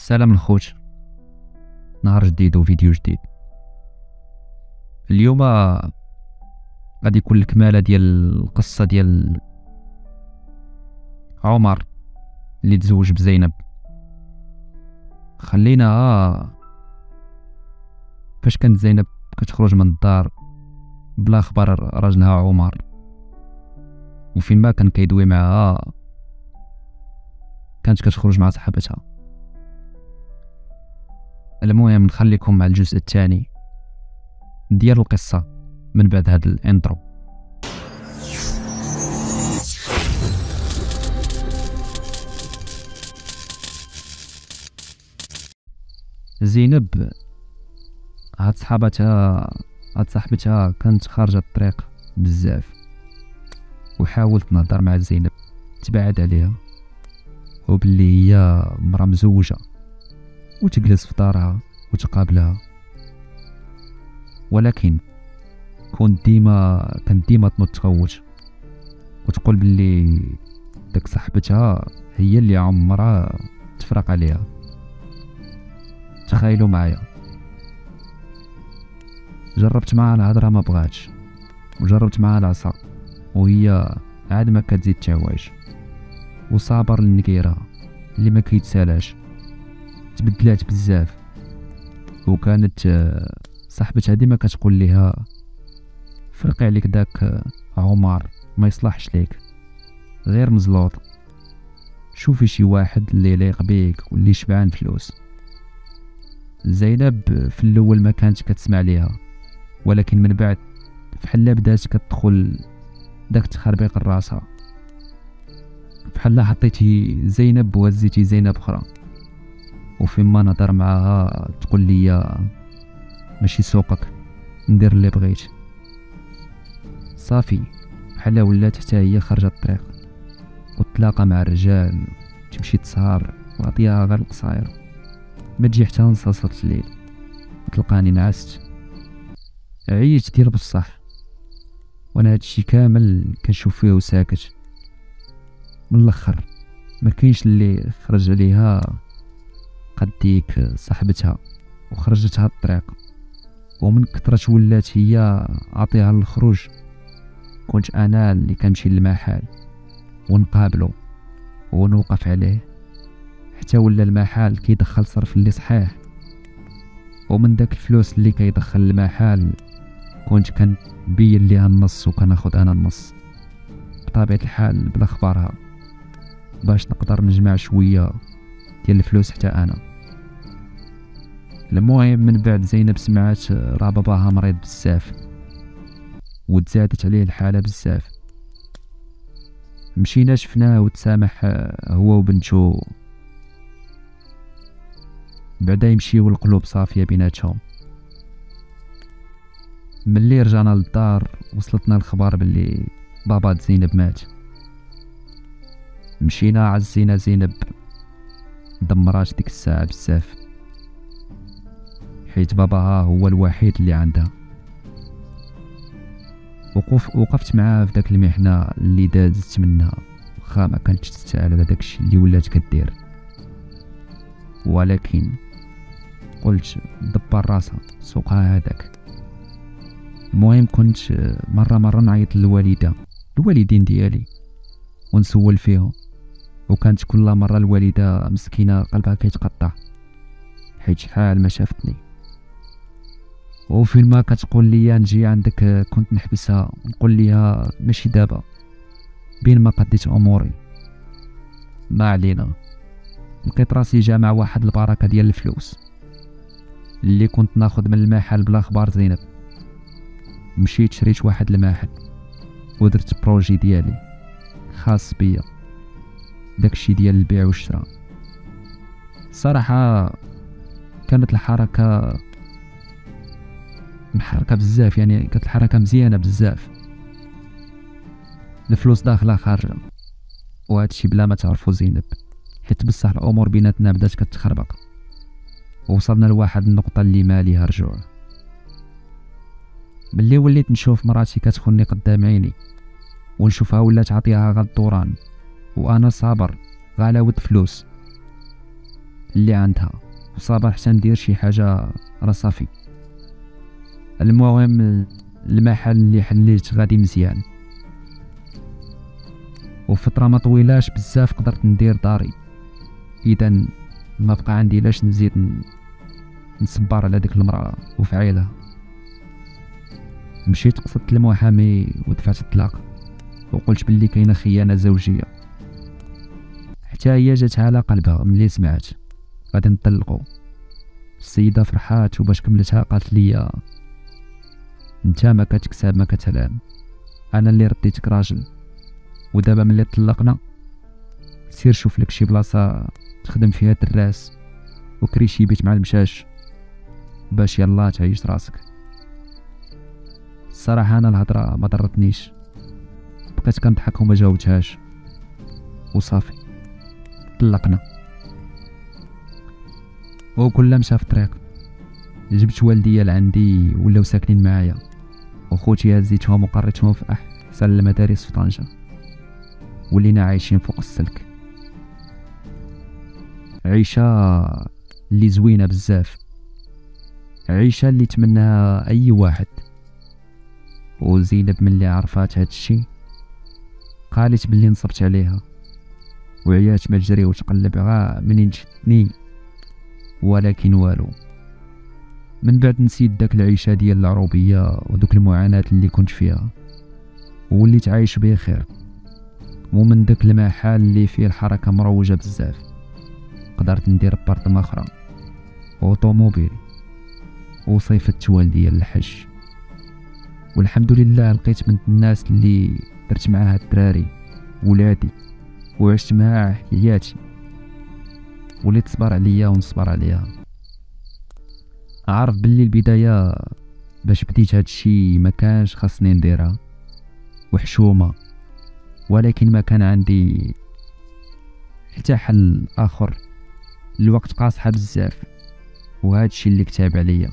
السلام الخوت. نهار جديد وفيديو جديد. اليوم غادي يكون الكمالة ديال القصة ديال عمر اللي تزوج بزينب. خلينا فاش كانت زينب كتخرج من الدار بلا خبر راجلها عمر، وفين ما كان كيدوي معها كانت كتخرج مع صاحبتها. المهم نخليكم مع الجزء الثاني ديال القصة من بعد هذا الانترو. زينب هاد صاحبتها كانت خارجة الطريق بزاف، وحاولت نهضر مع زينب تبعد عليها وباللي هي مرا مزوجة وتجلس في دارها وتقابلها، ولكن كانت ديما تنوض تغوت وتقول باللي داك صاحبتها هي اللي عمرها تفرق عليها. تخيلوا معايا، جربت معها الهضره ما بغاتش، وجربت معها العصا وهي عاد ما كتزيد تعواج، وصابر النكيره اللي ما كيتسالاش تبدلات بزاف. وكانت صاحبتها ديما كتقول ليها فرقي عليك داك عمر ما يصلحش ليك، غير مزلوط، شوفي شي واحد اللي يليق بيك واللي شبعان فلوس. زينب في الاول ما كانت كتسمع ليها، ولكن من بعد فحال بدات كتدخل داك تخربيق راسها، بحال حطيتي زينب وهزيتي زينب اخرى. وفيما نهضر معاها تقول لي ماشي سوقك، ندير اللي بغيت. صافي بحال ولات حتى هي خرجت الطريق وتلاقى مع الرجال، تمشي تسهر وعطيها غير القصاير، ما تجي حتى نصاصة الليل وتلقاني نعست عييت ديال بصح. وانا هادشي كامل كنشوف فيه وساكت. من الاخر ما كاينش اللي خرج عليها قد ديك صاحبتها وخرجت هاد الطريق. ومن كثرة ولات هي عطيها الخروج، كنت انا اللي كنمشي للمحل ونقابلو ونوقف عليه حتى ولا المحل كيدخل صرف اللي صحيح. ومن داك الفلوس اللي كيدخل المحل كنت كنبين ليها النص وكناخد انا النص بطبيعة الحال بلا خبارها، باش نقدر نجمع شوية ديال الفلوس حتى انا. المهم من بعد زينب سمعت راه باباها مريض بزاف وتزادت عليه الحالة بزاف. مشينا شفناه وتسامح هو وبنتو، بعدا يمشيو القلوب صافية بيناتهم. ملي رجعنا للدار وصلتنا الخبر باللي بابا زينب مات. مشينا عزينا زينب، دمرات ديك الساعة بزاف حيت باباها هو الوحيد اللي عندها. وقفت معاه في داك المحنة اللي دازت منها، واخا ما كانتش تستاهل على داكشي اللي ولات كدير، ولكن قلت دبر راسها سوقها هذاك. المهم كنت مرة نعيط الوالدين ديالي ونسول فيهم، وكانت كل مرة الوالدة مسكينة قلبها كيتقطع حيت شحال ما شافتني. وفين ما كتقول لي نجي عندك كنت نحبسها ونقول ليها ماشي دابا، بين ما قديت اموري. ما علينا، لقيت راسي جامع واحد البركة ديال الفلوس اللي كنت ناخد من المحل بلا خبار زينب. مشيت شريت واحد المحل ودرت بروجي ديالي خاص بيا، داكشي ديال البيع والشراء. صراحة كانت الحركة محركة بزاف، يعني كانت الحركة مزيانة بزاف، الفلوس داخلة خارجة، وهادشي بلا ما تعرفو زينب، حيت بصح الامور بيناتنا بدات كتخربق ووصلنا لواحد النقطة اللي ما ليها رجوع. ملي وليت نشوف مراتي كتخوني قدام عيني ونشوفها ولات عطيها غا الدوران وانا صابر غا على ود فلوس، اللي عندها، وصابر حتى ندير شي حاجه راه صافي. المهم المحل اللي حليت غادي مزيان، وفتره ما طويلاش بزاف قدرت ندير داري. اذا ما بقى عندي لاش نزيد نصبر على ديك المراه وفعيلها. مشيت قصدت المحامي ودفعت الطلاق، وقلت باللي كاينه خيانه زوجيه. حتى هي جات على قلبها ملي سمعت غادي نطلقوا. السيده فرحات وباش كملتها قالت لي انت ما كتكسب ما كتلام، انا اللي رديتك راجل، ودابا ملي طلقنا سير شوف لك شي بلاصه تخدم فيها الراس وكري شي بيت مع المشاش باش يلا تعيش راسك. الصراحه انا الهضره ما ضرتنيش، بقيت كنضحك وما جاوبتهاش وصافي طلقنا. وكل مشى في الطريق جبت والديا لعندي ولاو ساكنين معايا، وخوتي هزيتهم وقريتهم في احسن المدارس في طنجة، ولينا عايشين فوق السلك. عيشة اللي زوينة بزاف، عيشة اللي تمناها اي واحد. وزينب ملي عرفات هادشي قالت بلي نصبت عليها وعيات ما تجري وتقلب غا منين جتني، ولكن والو. من بعد نسيت داك العيشة ديال العروبية ودوك المعاناة اللي كنت فيها، وليت عايش بخير. ومن داك المحل اللي فيه الحركة مروجة بزاف قدرت ندير بارطمة اخرى وطوموبيل، وصيفت والديا للحج. والحمد لله لقيت من الناس اللي درت معاها الدراري ولادي وعشت معاها حياتي، وليت تصبر عليا ونصبر عليها. عارف باللي البداية باش بديت هادشي ما كانش خاصني نديرها وحشومة، ولكن ما كان عندي حتى حل اخر. الوقت قاصحة بزاف وهادشي اللي كتاب عليا.